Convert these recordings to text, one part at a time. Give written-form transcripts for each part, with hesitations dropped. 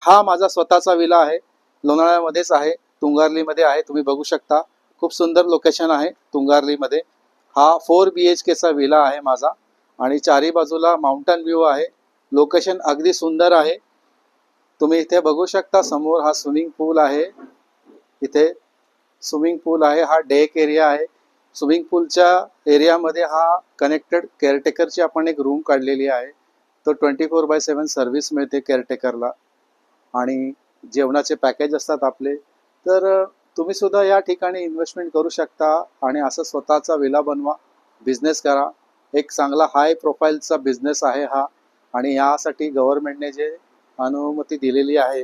हा माझा स्वतःचा विला आहे, लोणावळ्यामध्येच आहे, तुंगारलीमध्ये आहे. तुम्ही बघू शकता, खूप सुंदर लोकेशन आहे तुंगारलीमध्ये. हा 4 BHK चा विला आहे माझा आणि चारी बाजूला माउंटन व्ह्यू आहे. लोकेशन अगदी सुंदर आहे. तुम्ही इथे बघू शकता, समोर हा स्विमिंग पूल आहे. इथे स्विमिंग पूल आहे, हा डेक एरिया आहे. स्विमिंग पूलच्या एरियामध्ये हा कनेक्टेड केअरटेकरची आपण एक रूम काढलेली आहे. तो 24/7 सर्व्हिस मिळते केअरटेकरला आणि जेवणाचे पॅकेज असतात आपले. तर तुम्ही सुद्धा या ठिकाणी इन्व्हेस्टमेंट करू शकता आणि असं स्वतःचा विला बनवा, बिझनेस करा. एक चांगला हाय प्रोफाईलचा बिझनेस आहे हा आणि यासाठी गव्हर्नमेंटने जे अनुमती दिलेली आहे,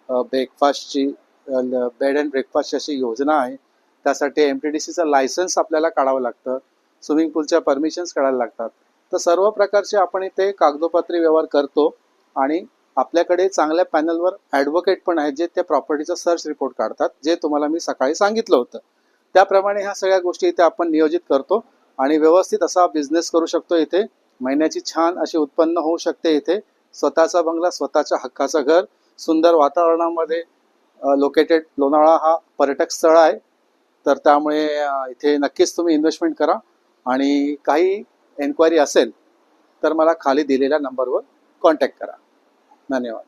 ब्रेकफास्टची, बेड अँड ब्रेकफास्ट अशी योजना आहे. त्यासाठी MTDCचं लायसन्स आपल्याला काढावं लागतं, स्विमिंग पूलच्या परमिशन्स काढायला लागतात. तर सर्व प्रकारचे आपण इथे कागदोपत्री व्यवहार करतो आणि आपल्याकडे चांगल्या पॅनलवर ॲडव्होकेट पण आहेत, जे त्या प्रॉपर्टीचा सर्च रिपोर्ट काढतात, जे तुम्हाला मी सकाळी सांगितलं होतं. त्याप्रमाणे ह्या सगळ्या गोष्टी इथे आपण नियोजित करतो आणि व्यवस्थित असा बिझनेस करू शकतो. इथे महिन्याची छान अशी उत्पन्न होऊ शकते. इथे स्वतःचा बंगला, स्वतःच्या हक्काचं घर, सुंदर वातावरणामध्ये लोकेटेड. लोणावळा हा पर्यटक स्थळ आहे, तर त्यामुळे इथे नक्कीच तुम्ही इन्व्हेस्टमेंट करा आणि काही एन्क्वायरी असेल तर मला खाली दिलेल्या नंबरवर कॉन्टॅक्ट करा. धन्यवाद.